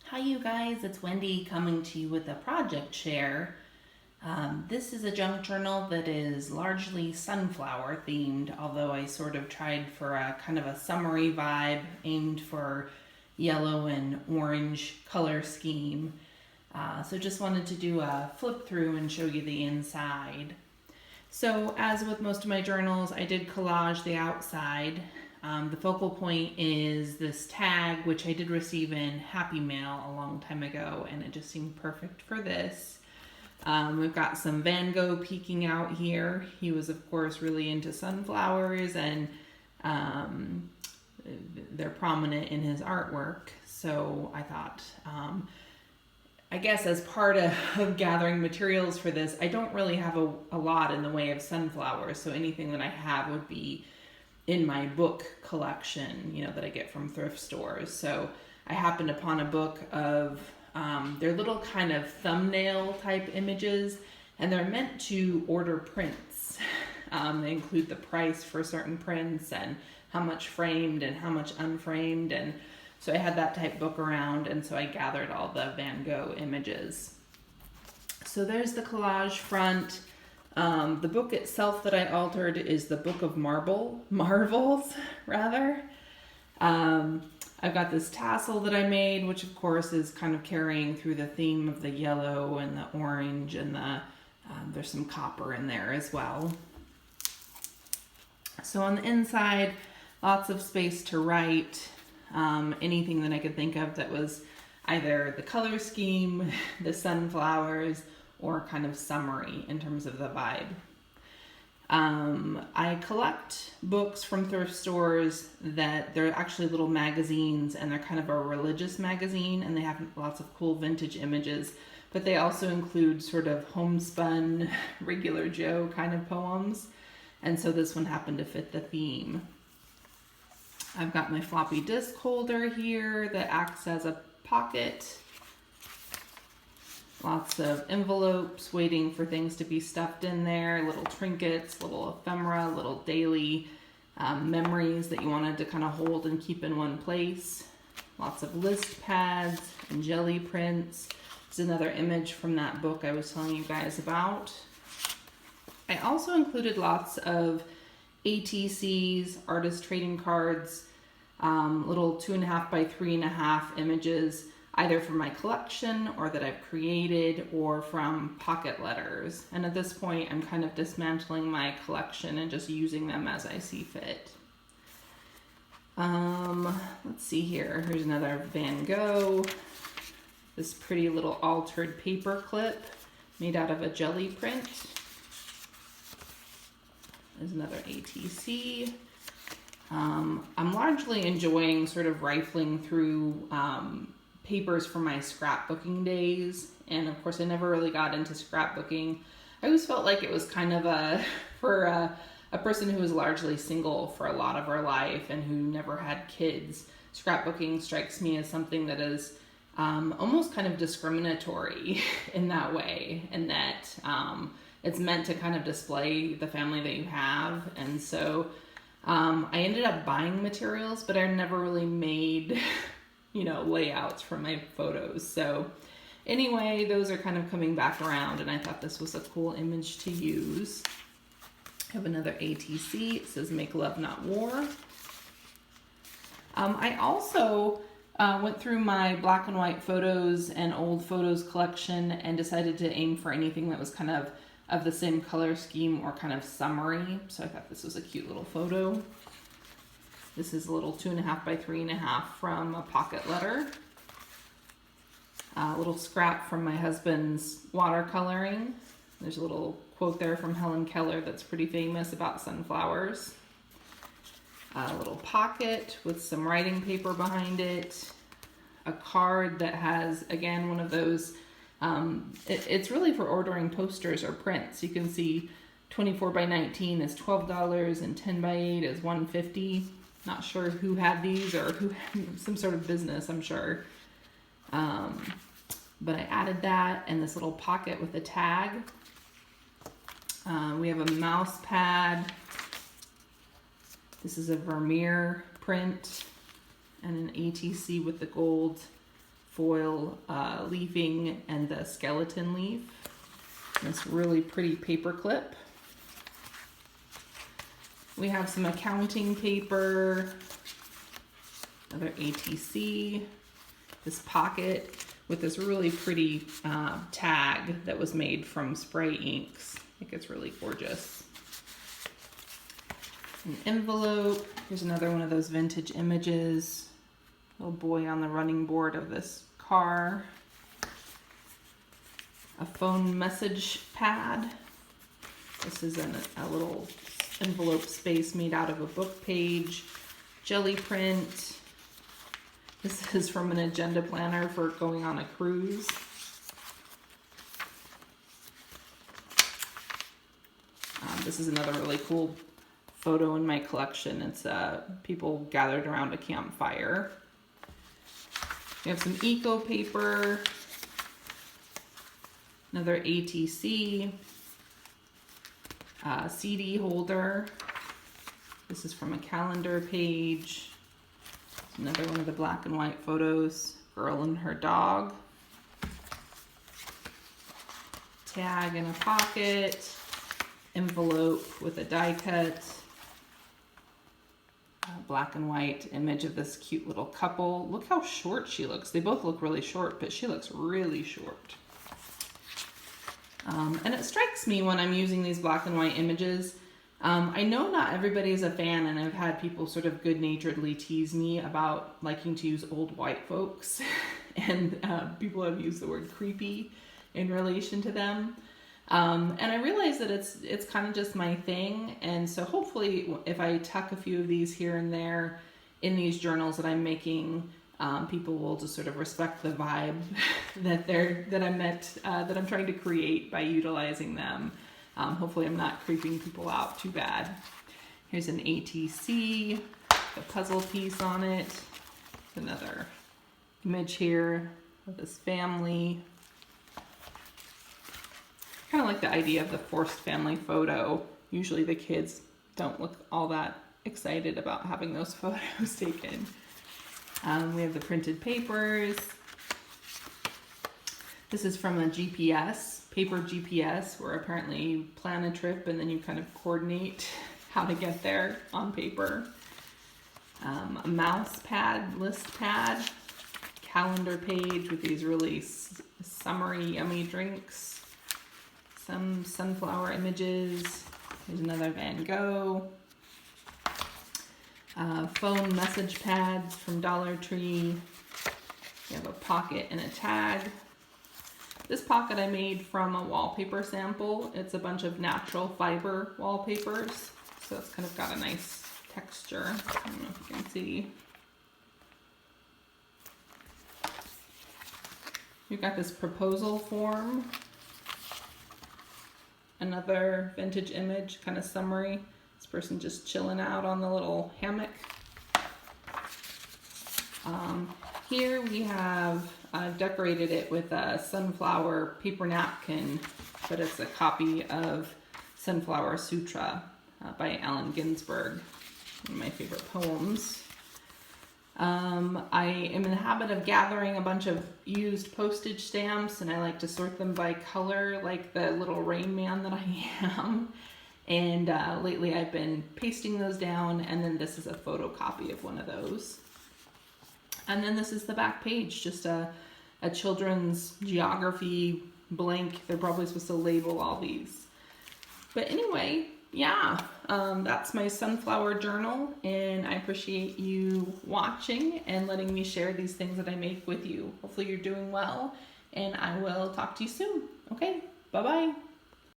Hi you guys, it's Wendy coming to you with a project share. This is a junk journal that is largely sunflower themed, although I sort of tried for a kind of a summery vibe aimed for yellow and orange color scheme. So just wanted to do a flip through and show you the inside. So as with most of my journals, I did collage the outside. The focal point is this tag, which I did receive in Happy Mail a long time ago, and it just seemed perfect for this. We've got some Van Gogh peeking out here. He was, of course, really into sunflowers, and they're prominent in his artwork. So I thought, I guess as part of gathering materials for this, I don't really have a lot in the way of sunflowers, so anything that I have would be in my book collection, that I get from thrift stores. So I happened upon a book of they're little kind of thumbnail type images, and they're meant to order prints. They include the price for certain prints and how much framed and how much unframed, and so I had that type book around, and so I gathered all the Van Gogh images. So there's the collage front. The book itself that I altered is the Book of Marvels, rather. I've got this tassel that I made, which of course is kind of carrying through the theme of the yellow and the orange, and there's some copper in there as well. So on the inside, lots of space to write. Anything that I could think of that was either the color scheme, the sunflowers, or kind of summary in terms of the vibe. I collect books from thrift stores that they're actually little magazines, and they're kind of a religious magazine, and they have lots of cool vintage images, but they also include sort of homespun, regular Joe kind of poems, and so this one happened to fit the theme. I've got my floppy disk holder here that acts as a pocket. Lots of envelopes waiting for things to be stuffed in there, little trinkets, little ephemera, little daily memories that you wanted to kind of hold and keep in one place. Lots of list pads and jelly prints. This is another image from that book I was telling you guys about. I also included lots of ATCs, artist trading cards, little 2.5 by 3.5 images, either from my collection or that I've created, or from pocket letters. And at this point, I'm kind of dismantling my collection and just using them as I see fit. Let's see here. Here's another Van Gogh. This pretty little altered paper clip made out of a jelly print. There's another ATC. I'm largely enjoying sort of rifling through papers from my scrapbooking days, and of course I never really got into scrapbooking. I always felt like it was kind of for a person who was largely single for a lot of her life and who never had kids. Scrapbooking strikes me as something that is almost kind of discriminatory in that way, and that it's meant to kind of display the family that you have. And so I ended up buying materials, but I never really made layouts for my photos. So anyway, those are kind of coming back around, and I thought this was a cool image to use. I have another ATC. It says "Make Love Not War." I also went through my black and white photos and old photos collection and decided to aim for anything that was kind of the same color scheme or kind of summary. So I thought this was a cute little photo. This is a little 2.5 by 3.5 from a pocket letter. A little scrap from my husband's watercoloring. There's a little quote there from Helen Keller that's pretty famous about sunflowers. A little pocket with some writing paper behind it. A card that has, again, one of those, it's really for ordering posters or prints. You can see 24 by 19 is $12 and 10 by 8 is $1.50. Not sure who had these, or who had some sort of business, I'm sure. But I added that, and this little pocket with a tag. We have a mouse pad. This is a Vermeer print and an ATC with the gold foil leafing and the skeleton leaf. This really pretty paper clip. We have some accounting paper, another ATC, this pocket with this really pretty tag that was made from spray inks. I think it's really gorgeous. An envelope. Here's another one of those vintage images. Little boy on the running board of this car. A phone message pad. This is a little envelope space made out of a book page. Jelly print. This is from an agenda planner for going on a cruise. This is another really cool photo in my collection. It's people gathered around a campfire. We have some eco paper, another ATC, CD holder. This is from a calendar page. Another one of the black and white photos, girl and her dog. Tag in a pocket, envelope with a die cut. Black and white image of this cute little couple. Look how short she looks. They both look really short, but she looks really short. And it strikes me when I'm using these black and white images, I know not everybody is a fan, and I've had people sort of good-naturedly tease me about liking to use old white folks, and people have used the word creepy in relation to them. And I realize that it's kind of just my thing, and so hopefully if I tuck a few of these here and there in these journals that I'm making, people will just sort of respect the vibe that I'm trying to create by utilizing them. Hopefully I'm not creeping people out too bad. Here's an ATC, a puzzle piece on it. Another image here of this family. Kind of like the idea of the forced family photo. Usually the kids don't look all that excited about having those photos taken. We have the printed papers. This is from a GPS, paper GPS, where apparently you plan a trip and then you kind of coordinate how to get there on paper. A mouse pad, list pad, calendar page with these really summery, yummy drinks. Some sunflower images. There's another Van Gogh. Phone message pads from Dollar Tree. We have a pocket and a tag. This pocket I made from a wallpaper sample. It's a bunch of natural fiber wallpapers, so it's kind of got a nice texture. I don't know if you can see. We've got this proposal form. Another vintage image, kind of summary. This person just chilling out on the little hammock. Here we have, I've decorated it with a sunflower paper napkin, but it's a copy of Sunflower Sutra by Allen Ginsberg, one of my favorite poems. I am in the habit of gathering a bunch of used postage stamps, and I like to sort them by color like the little Rain Man that I am. And lately I've been pasting those down, and then this is a photocopy of one of those. And then this is the back page, just a children's geography blank. They're probably supposed to label all these. But anyway, yeah, that's my sunflower journal, and I appreciate you watching and letting me share these things that I make with you. Hopefully you're doing well, and I will talk to you soon. Okay, bye-bye.